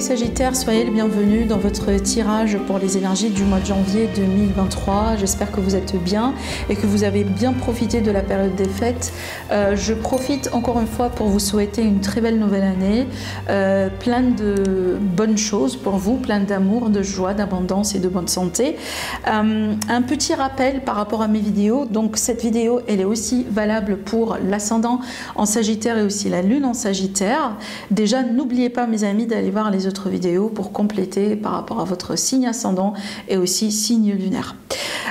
Sagittaires, soyez les bienvenus dans votre tirage pour les énergies du mois de janvier 2023. J'espère que vous êtes bien et que vous avez bien profité de la période des fêtes. Je profite encore une fois pour vous souhaiter une très belle nouvelle année, plein de bonnes choses pour vous, plein d'amour, de joie, d'abondance et de bonne santé. Un petit rappel par rapport à mes vidéos. Donc cette vidéo, elle est aussi valable pour l'ascendant en Sagittaire et aussi la lune en Sagittaire. Déjà, n'oubliez pas mes amis d'aller voir les autres vidéos pour compléter par rapport à votre signe ascendant et aussi signe lunaire.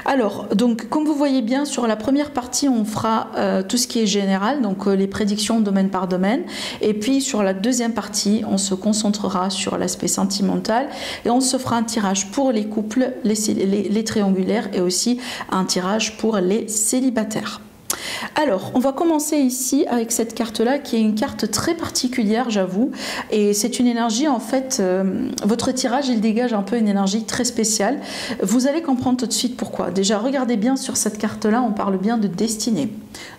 Alors, donc comme vous voyez bien, sur la première partie, on fera tout ce qui est général, donc les prédictions domaine par domaine. Et puis sur la deuxième partie, on se concentrera sur l'aspect sentimental et on se fera un tirage pour les couples, les triangulaires et aussi un tirage pour les célibataires. Alors, on va commencer ici avec cette carte-là qui est une carte très particulière, j'avoue. Et c'est une énergie, en fait, votre tirage, il dégage un peu une énergie très spéciale. Vous allez comprendre tout de suite pourquoi. Déjà, regardez bien sur cette carte-là, on parle bien de destinée,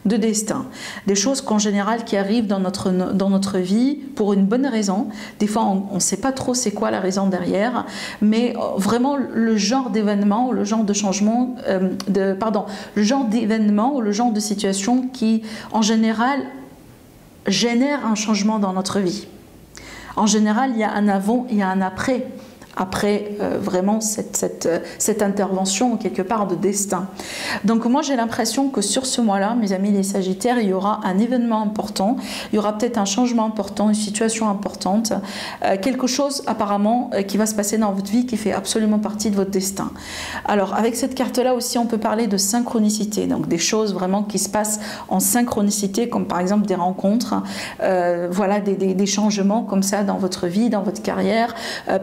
de destin. Des choses qu'en général qui arrivent dans notre vie pour une bonne raison. Des fois, on ne sait pas trop c'est quoi la raison derrière, mais vraiment le genre d'événement, le genre de changement, le genre d'événement ou le genre de situation qui, en général, génère un changement dans notre vie. En général, il y a un avant, il y a un après. Après vraiment cette intervention quelque part de destin. Donc moi j'ai l'impression que sur ce mois-là, mes amis les Sagittaires, il y aura un événement important, il y aura peut-être un changement important, une situation importante, quelque chose apparemment qui va se passer dans votre vie qui fait absolument partie de votre destin. Alors avec cette carte-là aussi on peut parler de synchronicité, donc des choses vraiment qui se passent en synchronicité, comme par exemple des rencontres, voilà des changements comme ça dans votre vie, dans votre carrière,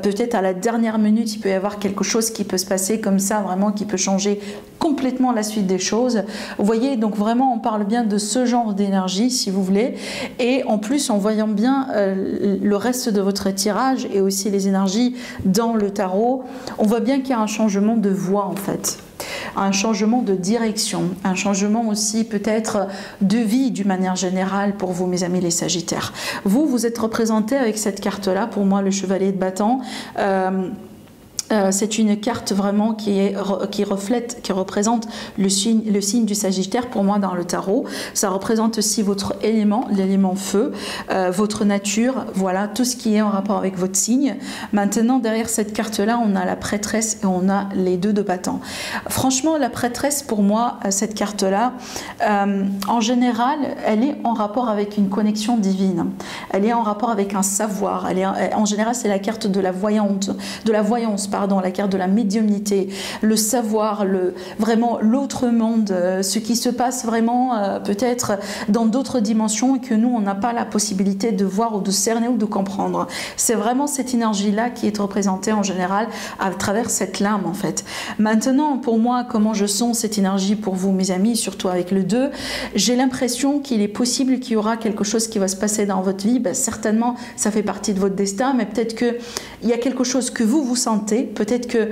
peut-être à la dernière minute, il peut y avoir quelque chose qui peut se passer comme ça, vraiment, qui peut changer complètement la suite des choses. Vous voyez, donc vraiment, on parle bien de ce genre d'énergie, si vous voulez. Et en plus, en voyant bien le reste de votre tirage et aussi les énergies dans le tarot, on voit bien qu'il y a un changement de voie, en fait. Un changement de direction, un changement aussi peut-être de vie d'une manière générale pour vous mes amis les Sagittaires. Vous êtes représenté avec cette carte-là, pour moi le chevalier de bâton. C'est une carte vraiment qui représente le signe du Sagittaire pour moi dans le tarot. Ça représente aussi votre élément, l'élément feu, votre nature, voilà, tout ce qui est en rapport avec votre signe. Maintenant, derrière cette carte-là, on a la prêtresse et on a les deux de bâton. Franchement, la prêtresse, pour moi, cette carte-là, en général, elle est en rapport avec une connexion divine. Elle est en rapport avec un savoir. En général, c'est la carte de la voyance, la carte de la médiumnité, le savoir, vraiment l'autre monde, ce qui se passe vraiment peut-être dans d'autres dimensions et que nous, on n'a pas la possibilité de voir ou de cerner ou de comprendre. C'est vraiment cette énergie-là qui est représentée en général à travers cette lame en fait. Maintenant, pour moi, comment je sens cette énergie pour vous, mes amis, surtout avec le 2, j'ai l'impression qu'il est possible qu'il y aura quelque chose qui va se passer dans votre vie. Ben, certainement, ça fait partie de votre destin, mais peut-être qu'il y a quelque chose que vous sentez. Peut-être que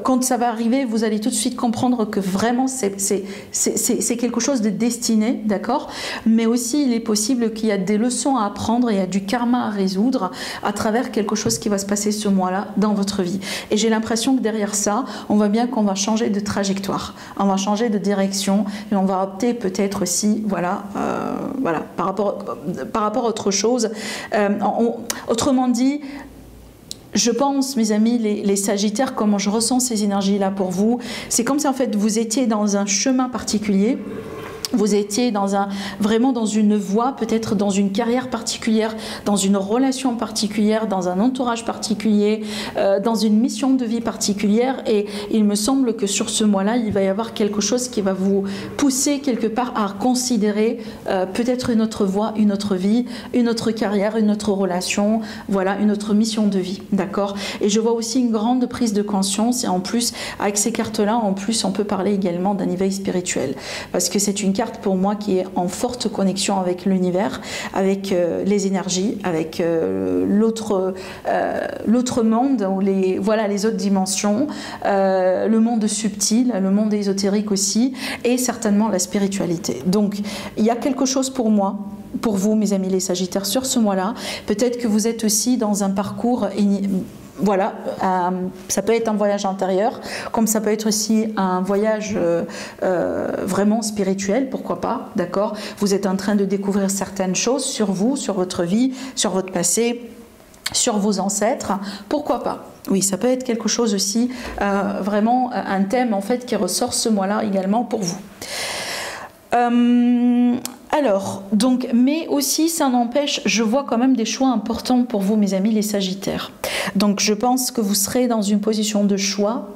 quand ça va arriver, vous allez tout de suite comprendre que vraiment c'est quelque chose de destiné, d'accord? Mais aussi, il est possible qu'il y a des leçons à apprendre, il y a du karma à résoudre à travers quelque chose qui va se passer ce mois-là dans votre vie. Et j'ai l'impression que derrière ça, on voit bien qu'on va changer de trajectoire, on va changer de direction et on va opter peut-être aussi, voilà, par rapport à autre chose. Autrement dit, je pense, mes amis, les Sagittaires, comment je ressens ces énergies-là pour vous, c'est comme si en fait vous étiez dans un chemin particulier. Vous étiez vraiment dans une voie, peut-être dans une carrière particulière, dans une relation particulière, dans un entourage particulier, dans une mission de vie particulière. Et il me semble que sur ce mois-là, il va y avoir quelque chose qui va vous pousser quelque part à considérer peut-être une autre voie, une autre vie, une autre carrière, une autre relation, voilà, une autre mission de vie, d'accord? Et je vois aussi une grande prise de conscience. Et en plus, avec ces cartes-là, en plus, on peut parler également d'un éveil spirituel. Parce que c'est une carte pour moi qui est en forte connexion avec l'univers, avec les énergies, avec l'autre monde, ou les autres dimensions, le monde subtil, le monde ésotérique aussi, et certainement la spiritualité. Donc il y a quelque chose pour moi, pour vous mes amis les Sagittaires, sur ce mois-là. Peut-être que vous êtes aussi dans un parcours, voilà, ça peut être un voyage intérieur, comme ça peut être aussi un voyage vraiment spirituel, pourquoi pas, d'accord? Vous êtes en train de découvrir certaines choses sur vous, sur votre vie, sur votre passé, sur vos ancêtres, pourquoi pas? Oui, ça peut être quelque chose aussi, vraiment un thème en fait qui ressort ce mois-là également pour vous. Alors, donc, mais aussi ça n'empêche, je vois quand même des choix importants pour vous mes amis les Sagittaires. Donc je pense que vous serez dans une position de choix,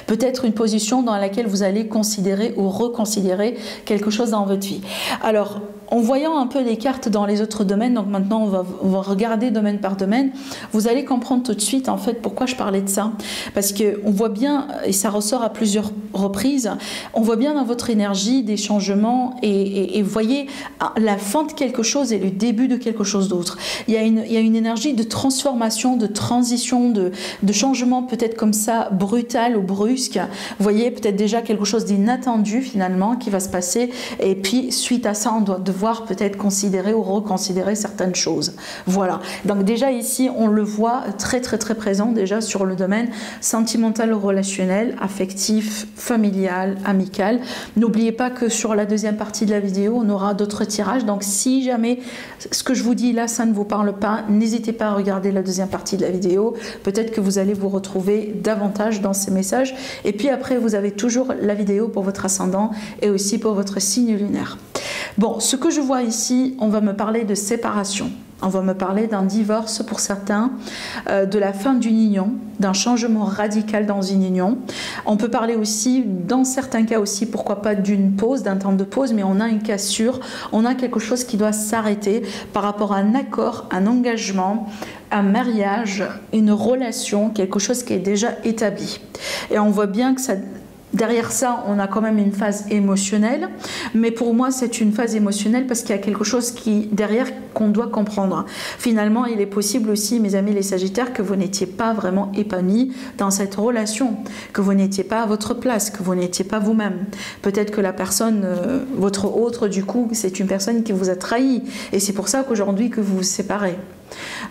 peut-être une position dans laquelle vous allez considérer ou reconsidérer quelque chose dans votre vie. Alors, en voyant un peu les cartes dans les autres domaines, donc maintenant on va regarder domaine par domaine, vous allez comprendre tout de suite en fait pourquoi je parlais de ça. Parce qu'on voit bien, et ça ressort à plusieurs reprises, on voit bien dans votre énergie des changements et vous voyez la fin de quelque chose et le début de quelque chose d'autre. Il y a une énergie de transformation, de transition, de changement peut-être comme ça, brutal ou brusque. Vous voyez peut-être déjà quelque chose d'inattendu finalement qui va se passer, et puis suite à ça on doit devoir peut-être considérer ou reconsidérer certaines choses. Voilà, donc déjà ici on le voit très présent déjà sur le domaine sentimental, relationnel, affectif, familial, amical. N'oubliez pas que sur la deuxième partie de la vidéo on aura d'autres tirages, donc si jamais ce que je vous dis là ça ne vous parle pas, n'hésitez pas à regarder la deuxième partie de la vidéo, peut-être que vous allez vous retrouver davantage dans ces messages. Et puis après vous avez toujours la vidéo pour votre ascendant et aussi pour votre signe lunaire. Bon, ce que je vois ici, on va me parler de séparation, on va me parler d'un divorce pour certains, de la fin d'une union, d'un changement radical dans une union. On peut parler aussi, dans certains cas aussi, pourquoi pas d'une pause, d'un temps de pause, mais on a un cas sûr, on a quelque chose qui doit s'arrêter par rapport à un accord, un engagement, un mariage, une relation, quelque chose qui est déjà établi. Et on voit bien que ça... Derrière ça, on a quand même une phase émotionnelle, mais pour moi, c'est une phase émotionnelle parce qu'il y a quelque chose qui derrière qu'on doit comprendre. Finalement, il est possible aussi, mes amis les Sagittaires, que vous n'étiez pas vraiment épanouis dans cette relation, que vous n'étiez pas à votre place, que vous n'étiez pas vous-même. Peut-être que la personne, votre autre, du coup, c'est une personne qui vous a trahi, et c'est pour ça qu'aujourd'hui que vous vous séparez.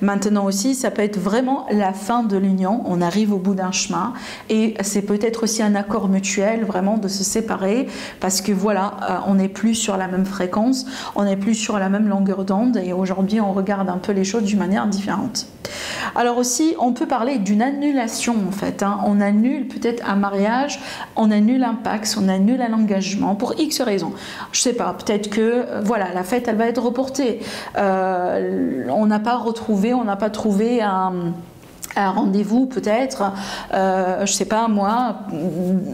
Maintenant aussi, ça peut être vraiment la fin de l'union, on arrive au bout d'un chemin et c'est peut-être aussi un accord mutuel vraiment de se séparer parce que voilà, on n'est plus sur la même fréquence, on n'est plus sur la même longueur d'onde et aujourd'hui on regarde un peu les choses d'une manière différente. Alors aussi, on peut parler d'une annulation en fait, hein. On annule peut-être un mariage, on annule un Pax, on annule un engagement pour X raisons. Je sais pas, peut-être que voilà, la fête elle va être reportée, on n'a pas retrouvé, on n'a pas trouvé un rendez-vous peut-être, je sais pas moi,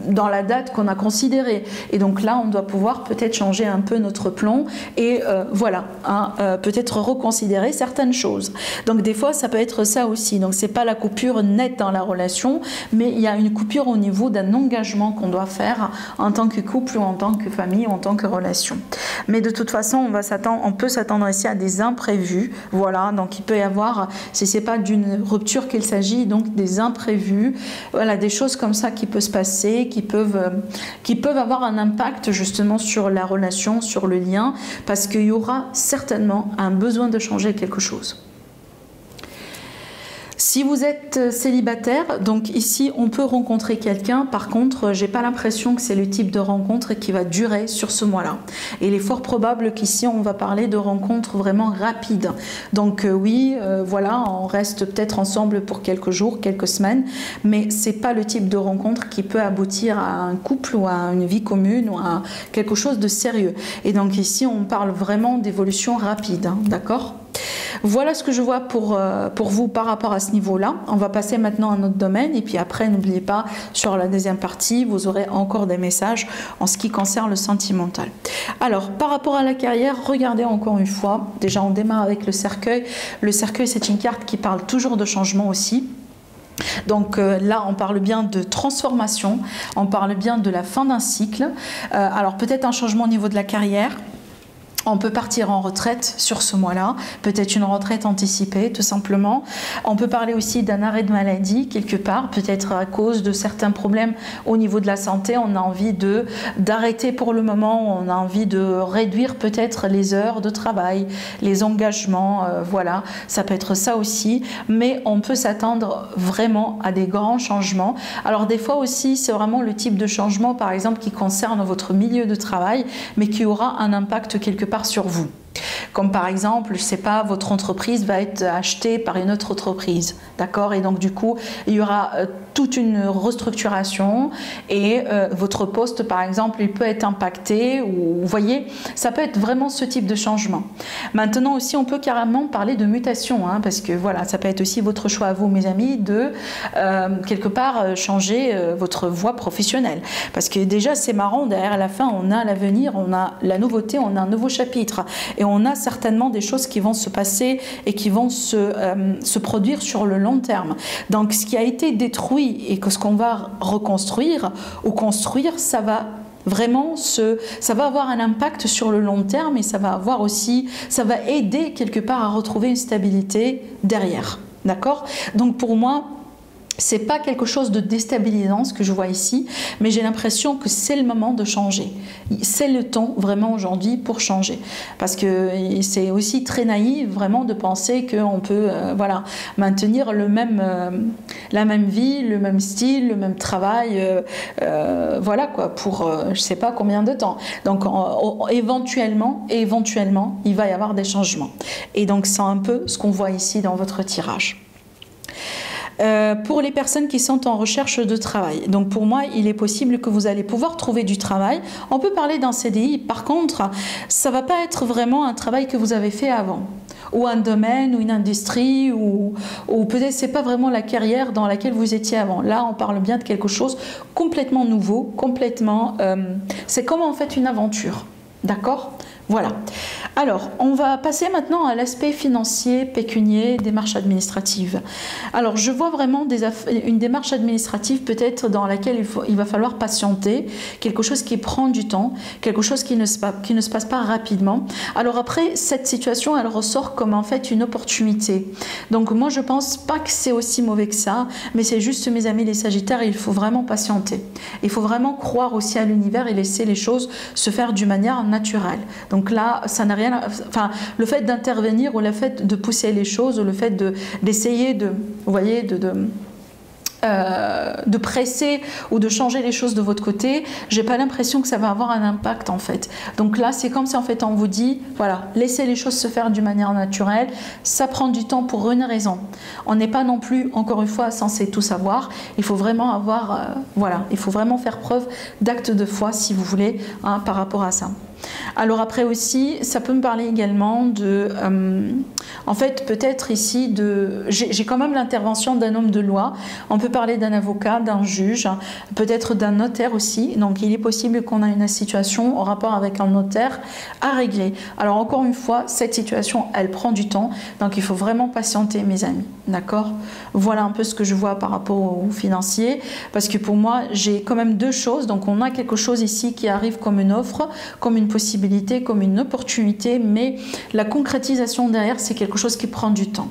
dans la date qu'on a considérée. Et donc là, on doit pouvoir peut-être changer un peu notre plan et voilà, hein, peut-être reconsidérer certaines choses. Donc des fois, ça peut être ça aussi. Donc c'est pas la coupure nette dans la relation, mais il y a une coupure au niveau d'un engagement qu'on doit faire en tant que couple ou en tant que famille ou en tant que relation. Mais de toute façon, on peut s'attendre ici à des imprévus. Voilà, donc il peut y avoir, si c'est pas d'une rupture qu'il s'agit, donc des imprévus, voilà, des choses comme ça qui peuvent se passer, qui peuvent avoir un impact justement sur la relation, sur le lien, parce qu'il y aura certainement un besoin de changer quelque chose. Si vous êtes célibataire, donc ici on peut rencontrer quelqu'un, par contre j'ai pas l'impression que c'est le type de rencontre qui va durer sur ce mois-là. Et il est fort probable qu'ici on va parler de rencontres vraiment rapides. Donc oui, voilà, on reste peut-être ensemble pour quelques jours, quelques semaines, mais c'est pas le type de rencontre qui peut aboutir à un couple ou à une vie commune ou à quelque chose de sérieux. Et donc ici on parle vraiment d'évolution rapide, hein, d'accord ? Voilà ce que je vois pour vous par rapport à ce niveau-là. On va passer maintenant à un autre domaine et puis après, n'oubliez pas, sur la deuxième partie, vous aurez encore des messages en ce qui concerne le sentimental. Alors, par rapport à la carrière, regardez encore une fois. Déjà, on démarre avec le cercueil. Le cercueil, c'est une carte qui parle toujours de changement aussi. Donc là, on parle bien de transformation, on parle bien de la fin d'un cycle. Alors peut-être un changement au niveau de la carrière. On peut partir en retraite sur ce mois-là, peut-être une retraite anticipée tout simplement. On peut parler aussi d'un arrêt de maladie quelque part, peut-être à cause de certains problèmes au niveau de la santé. On a envie d'arrêter pour le moment, on a envie de réduire peut-être les heures de travail, les engagements, voilà, ça peut être ça aussi. Mais on peut s'attendre vraiment à des grands changements. Alors des fois aussi, c'est vraiment le type de changement par exemple qui concerne votre milieu de travail, mais qui aura un impact quelque part sur vous. Comme par exemple, je ne sais pas, votre entreprise va être achetée par une autre entreprise, d'accord? Et donc du coup, il y aura toute une restructuration et votre poste, par exemple, il peut être impacté. Ou, vous voyez, ça peut être vraiment ce type de changement. Maintenant aussi, on peut carrément parler de mutation, hein, parce que voilà, ça peut être aussi votre choix à vous, mes amis, de quelque part changer votre voie professionnelle. Parce que déjà, c'est marrant, derrière la fin, on a l'avenir, on a la nouveauté, on a un nouveau chapitre. Et on a certainement des choses qui vont se passer et qui vont se produire sur le long terme. Donc ce qui a été détruit et que ce qu'on va reconstruire ou construire, ça va vraiment ça va avoir un impact sur le long terme et ça va avoir aussi, ça va aider quelque part à retrouver une stabilité derrière. D'accord? Donc pour moi, c'est pas quelque chose de déstabilisant ce que je vois ici, mais j'ai l'impression que c'est le moment de changer. C'est le temps vraiment aujourd'hui pour changer. Parce que c'est aussi très naïf vraiment de penser qu'on peut voilà, maintenir la même vie, le même style, le même travail, voilà quoi, pour je sais pas combien de temps. Donc éventuellement, il va y avoir des changements. Et donc c'est un peu ce qu'on voit ici dans votre tirage. Pour les personnes qui sont en recherche de travail. Donc pour moi, il est possible que vous allez pouvoir trouver du travail. On peut parler d'un CDI. Par contre, ça ne va pas être vraiment un travail que vous avez fait avant. Ou un domaine, ou une industrie, ou peut-être c'est pas vraiment la carrière dans laquelle vous étiez avant. Là, on parle bien de quelque chose complètement nouveau, complètement... c'est comme en fait une aventure. D'accord ? Voilà. Alors, on va passer maintenant à l'aspect financier, pécunier, démarche administrative. Alors, je vois vraiment une démarche administrative peut-être dans laquelle il va falloir patienter, quelque chose qui prend du temps, quelque chose qui ne se passe pas rapidement. Alors après, cette situation, elle ressort comme en fait une opportunité. Donc moi, je pense pas que c'est aussi mauvais que ça, mais c'est juste, mes amis les Sagittaires, il faut vraiment patienter. Il faut vraiment croire aussi à l'univers et laisser les choses se faire d'une manière naturelle. Donc là, ça n'a rien à... Enfin, le fait d'intervenir ou le fait de pousser les choses ou le fait d'essayer de... Vous voyez, de presser ou de changer les choses de votre côté, j'ai pas l'impression que ça va avoir un impact en fait. Donc là, c'est comme si en fait on vous dit, voilà, laissez les choses se faire d'une manière naturelle, ça prend du temps pour une raison. On n'est pas non plus, encore une fois, censé tout savoir. Il faut vraiment avoir, voilà, il faut vraiment faire preuve d'acte de foi si vous voulez, hein, par rapport à ça. Alors après aussi, ça peut me parler également de, en fait peut-être ici, j'ai quand même l'intervention d'un homme de loi, on peut parler d'un avocat, d'un juge, peut-être d'un notaire aussi, donc il est possible qu'on ait une situation en rapport avec un notaire à régler. Alors encore une fois, cette situation, elle prend du temps, donc il faut vraiment patienter mes amis, d'accord? Voilà un peu ce que je vois par rapport aux financiers, parce que pour moi, j'ai quand même deux choses, donc on a quelque chose ici qui arrive comme une offre, comme une possibilité, comme une opportunité, mais la concrétisation derrière, c'est quelque chose qui prend du temps.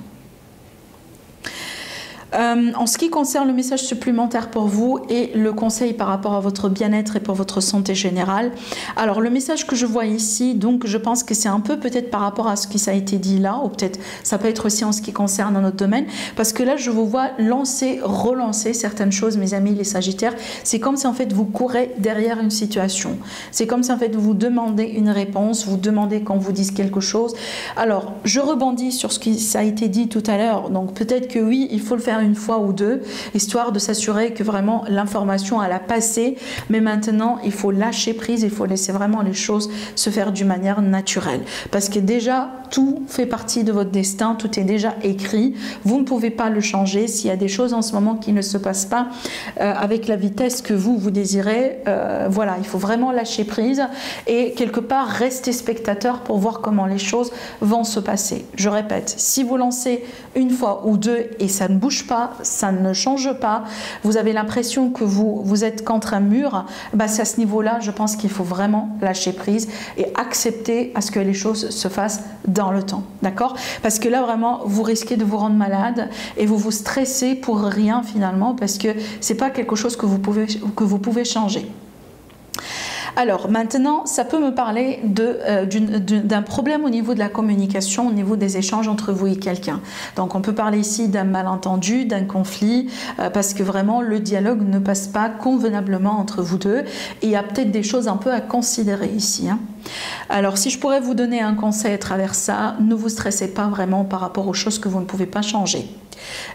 En ce qui concerne le message supplémentaire pour vous et le conseil par rapport à votre bien-être et pour votre santé générale, alors le message que je vois ici, donc je pense que c'est un peu peut-être par rapport à ce qui ça a été dit là, ou peut-être ça peut être aussi en ce qui concerne un autre domaine, parce que là je vous vois relancer certaines choses, mes amis les Sagittaires. C'est comme si en fait vous courez derrière une situation, c'est comme si en fait vous demandez une réponse, vous demandez qu'on vous dise quelque chose. Alors je rebondis sur ce qui ça a été dit tout à l'heure, donc peut-être que oui, il faut le faire une fois ou deux, histoire de s'assurer que vraiment l'information elle a passé, mais maintenant il faut lâcher prise, il faut laisser vraiment les choses se faire d'une manière naturelle, parce que déjà tout fait partie de votre destin, tout est déjà écrit, vous ne pouvez pas le changer. S'il y a des choses en ce moment qui ne se passent pas avec la vitesse que vous désirez, voilà, il faut vraiment lâcher prise et quelque part rester spectateur pour voir comment les choses vont se passer. Je répète, si vous lancez une fois ou deux et ça ne bouge pas, ça ne change pas, vous avez l'impression que vous êtes contre un mur, bah c'est à ce niveau-là, je pense qu'il faut vraiment lâcher prise et accepter à ce que les choses se fassent dans le temps, d'accord? Parce que là vraiment, vous risquez de vous rendre malade et vous stressez pour rien finalement, parce que c'est pas quelque chose que vous pouvez changer. Alors maintenant, ça peut me parler d'un problème au niveau de la communication, au niveau des échanges entre vous et quelqu'un. Donc on peut parler ici d'un malentendu, d'un conflit, parce que vraiment le dialogue ne passe pas convenablement entre vous deux. Et il y a peut-être des choses un peu à considérer ici, hein. Alors si je pourrais vous donner un conseil à travers ça, ne vous stressez pas vraiment par rapport aux choses que vous ne pouvez pas changer.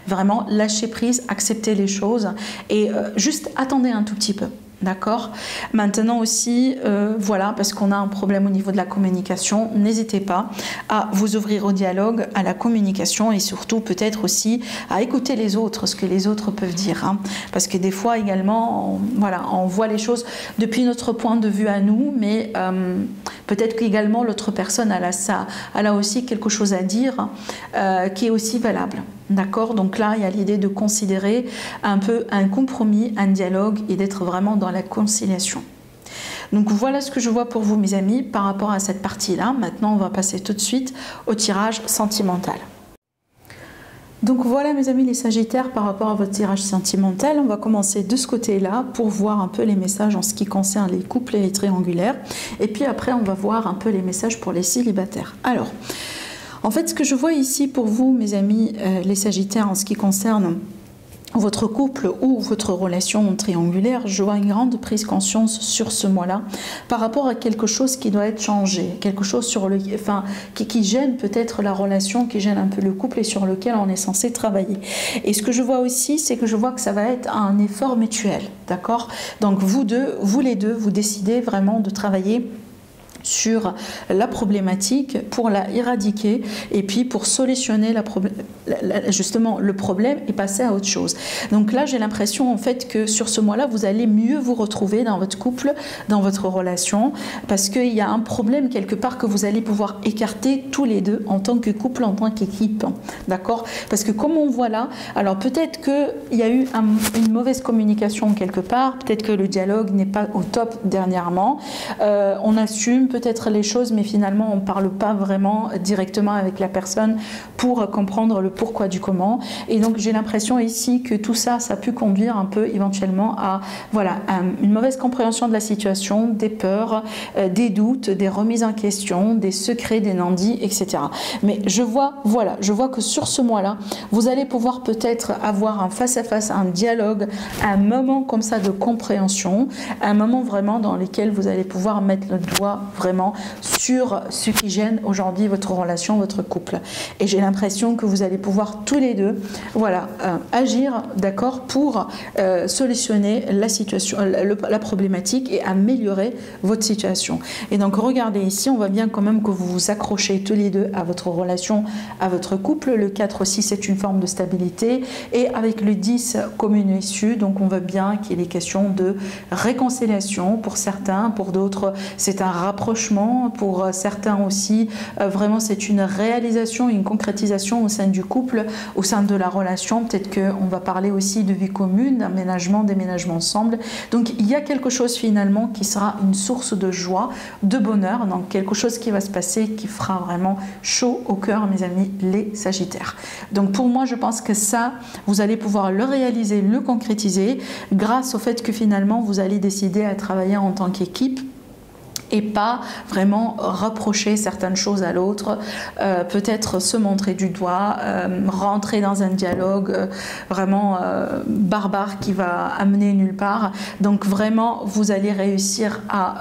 Vraiment, lâchez prise, acceptez les choses et juste attendez un tout petit peu. D'accord. Maintenant aussi, voilà, parce qu'on a un problème au niveau de la communication, n'hésitez pas à vous ouvrir au dialogue, à la communication et surtout peut-être aussi à écouter les autres, ce que les autres peuvent dire, hein. Parce que des fois également, voilà, on voit les choses depuis notre point de vue à nous, mais peut-être qu'également l'autre personne elle a aussi quelque chose à dire qui est aussi valable. D'accord, donc là il y a l'idée de considérer un peu un compromis, un dialogue et d'être vraiment dans la conciliation. Donc voilà ce que je vois pour vous mes amis par rapport à cette partie-là. Maintenant on va passer tout de suite au tirage sentimental. Donc voilà mes amis les Sagittaires par rapport à votre tirage sentimental. On va commencer de ce côté-là pour voir un peu les messages en ce qui concerne les couples et les triangulaires. Et puis après on va voir un peu les messages pour les célibataires. Alors, en fait, ce que je vois ici pour vous, mes amis, les Sagittaires, en ce qui concerne votre couple ou votre relation triangulaire, je vois une grande prise de conscience sur ce mois-là par rapport à quelque chose qui doit être changé, quelque chose qui gêne peut-être la relation, qui gêne un peu le couple et sur lequel on est censé travailler. Et ce que je vois aussi, c'est que je vois que ça va être un effort mutuel, d'accord? Donc vous les deux, vous décidez vraiment de travailler sur la problématique pour la éradiquer et puis pour solutionner justement le problème et passer à autre chose. Donc là j'ai l'impression en fait que sur ce mois-là vous allez mieux vous retrouver dans votre couple, dans votre relation, parce qu'il y a un problème quelque part que vous allez pouvoir écarter tous les deux en tant que couple, en tant qu'équipe, d'accord? Parce que comme on voit là, alors peut-être qu'il y a eu une mauvaise communication quelque part, peut-être que le dialogue n'est pas au top dernièrement, on assume peut-être les choses, mais finalement on ne parle pas vraiment directement avec la personne pour comprendre le pourquoi du comment. Et donc j'ai l'impression ici que tout ça, ça a pu conduire un peu éventuellement à voilà, une mauvaise compréhension de la situation, des peurs, des doutes, des remises en question, des secrets, des non-dits, etc. Mais je vois que sur ce mois-là, vous allez pouvoir peut-être avoir un face-à-face, un dialogue, un moment comme ça de compréhension, un moment vraiment dans lequel vous allez pouvoir mettre le doigt vraiment sur ce qui gêne aujourd'hui votre relation, votre couple. Et j'ai l'impression que vous allez pouvoir tous les deux voilà, agir d'accord pour solutionner la situation, la problématique et améliorer votre situation. Et donc regardez ici, on voit bien quand même que vous vous accrochez tous les deux à votre relation, à votre couple. Le 4 aussi c'est une forme de stabilité et avec le 10 comme une issue, donc on voit bien qu'il est question de réconciliation pour certains, pour d'autres c'est un rapprochement, pour certains aussi vraiment c'est une réalisation, une concrétisation au sein du couple, au sein de la relation. Peut-être qu'on va parler aussi de vie commune, d'aménagement, déménagement ensemble. Donc il y a quelque chose finalement qui sera une source de joie, de bonheur, donc quelque chose qui va se passer qui fera vraiment chaud au cœur mes amis les Sagittaires. Donc pour moi je pense que ça vous allez pouvoir le réaliser, le concrétiser grâce au fait que finalement vous allez décider à travailler en tant qu'équipe et pas vraiment reprocher certaines choses à l'autre, peut-être se montrer du doigt, rentrer dans un dialogue vraiment barbare qui va amener nulle part. Donc vraiment, vous allez réussir à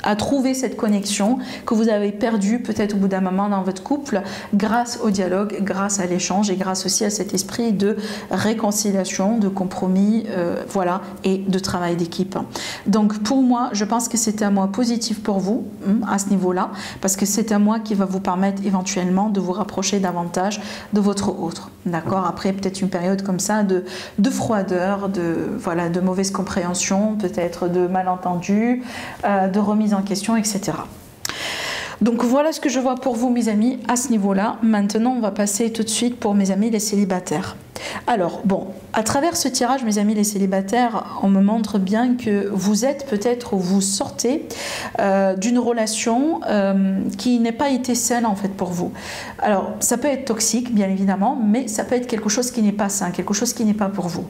à trouver cette connexion que vous avez perdue peut-être au bout d'un moment dans votre couple grâce au dialogue, grâce à l'échange et grâce aussi à cet esprit de réconciliation, de compromis, voilà, et de travail d'équipe. Donc pour moi, je pense que c'est un mois positif pour vous à ce niveau-là, parce que c'est un mois qui va vous permettre éventuellement de vous rapprocher davantage de votre autre. D'accord? Après peut-être une période comme ça de froideur, voilà, de mauvaise compréhension, peut-être de malentendus, de remise en question, etc. Donc voilà ce que je vois pour vous mes amis à ce niveau-là. Maintenant on va passer tout de suite pour mes amis les célibataires. Alors bon, à travers ce tirage mes amis les célibataires, on me montre bien que vous êtes peut-être ou vous sortez d'une relation qui n'a pas été saine en fait pour vous. Alors ça peut être toxique bien évidemment, mais ça peut être quelque chose qui n'est pas sain, quelque chose qui n'est pas pour vous.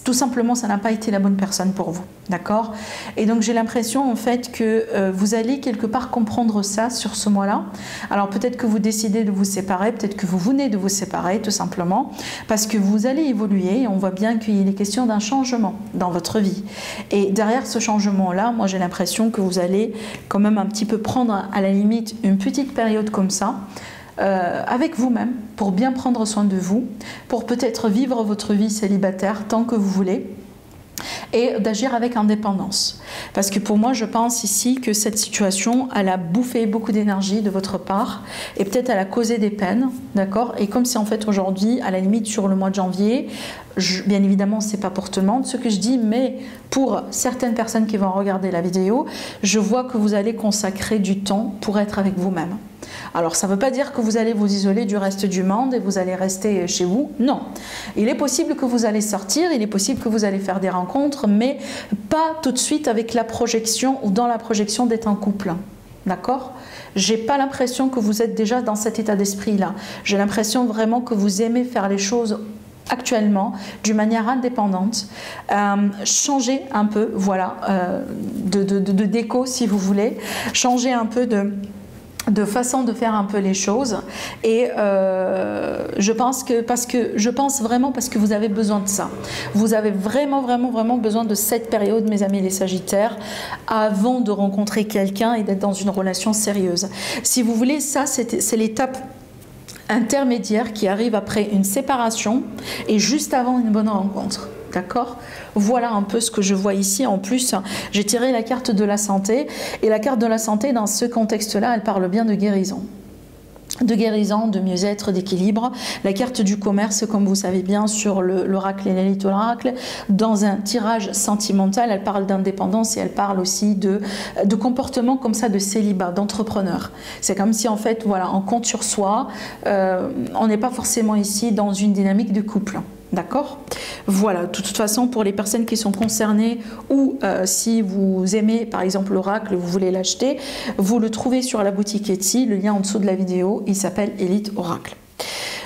Tout simplement ça n'a pas été la bonne personne pour vous, d'accord? Et donc j'ai l'impression en fait que vous allez quelque part comprendre ça sur ce mois-là. Alors peut-être que vous décidez de vous séparer, peut-être que vous venez de vous séparer tout simplement, parce que vous allez évoluer et on voit bien qu'il est question d'un changement dans votre vie. Et derrière ce changement-là, moi j'ai l'impression que vous allez quand même un petit peu prendre à la limite une petite période comme ça, avec vous-même, pour bien prendre soin de vous, pour peut-être vivre votre vie célibataire tant que vous voulez, et d'agir avec indépendance. Parce que pour moi, je pense ici que cette situation, elle a bouffé beaucoup d'énergie de votre part et peut-être elle a causé des peines, d'accord? Et comme c'est en fait aujourd'hui, à la limite sur le mois de janvier, bien évidemment, c'est pas pour tout le monde ce que je dis, mais pour certaines personnes qui vont regarder la vidéo, je vois que vous allez consacrer du temps pour être avec vous-même. Alors ça ne veut pas dire que vous allez vous isoler du reste du monde et vous allez rester chez vous, non. Il est possible que vous allez sortir, il est possible que vous allez faire des rencontres, mais pas tout de suite avec la projection ou dans la projection d'être en couple. D'accord? J'ai pas l'impression que vous êtes déjà dans cet état d'esprit-là. J'ai l'impression vraiment que vous aimez faire les choses actuellement d'une manière indépendante, changer un peu, voilà, de déco si vous voulez, changer un peu de façon de faire un peu les choses et je pense vraiment parce que vous avez besoin de ça. Vous avez vraiment besoin de cette période, mes amis les Sagittaires, avant de rencontrer quelqu'un et d'être dans une relation sérieuse. Si vous voulez, ça c'est l'étape intermédiaire qui arrive après une séparation et juste avant une bonne rencontre. D'accord? Voilà un peu ce que je vois ici. En plus, j'ai tiré la carte de la santé. Et la carte de la santé, dans ce contexte-là, elle parle bien de guérison. De guérison, de mieux-être, d'équilibre. La carte du commerce, comme vous savez bien, sur l'oracle et l'élite oracle, dans un tirage sentimental, elle parle d'indépendance et elle parle aussi de comportement comme ça, de célibat, d'entrepreneur. C'est comme si en fait, voilà, on compte sur soi. On n'est pas forcément ici dans une dynamique de couple. D'accord? Voilà, de toute façon, pour les personnes qui sont concernées ou si vous aimez par exemple l'oracle, vous voulez l'acheter, vous le trouvez sur la boutique Etsy, le lien en dessous de la vidéo, il s'appelle Élite Oracle.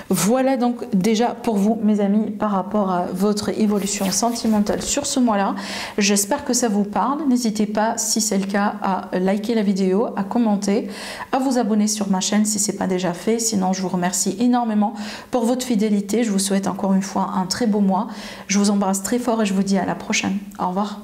Voilà donc déjà pour vous mes amis par rapport à votre évolution sentimentale sur ce mois-là. J'espère que ça vous parle. N'hésitez pas, si c'est le cas, à liker la vidéo, à commenter, à vous abonner sur ma chaîne si ce n'est pas déjà fait. Sinon, je vous remercie énormément pour votre fidélité. Je vous souhaite encore une fois un très beau mois. Je vous embrasse très fort et je vous dis à la prochaine. Au revoir.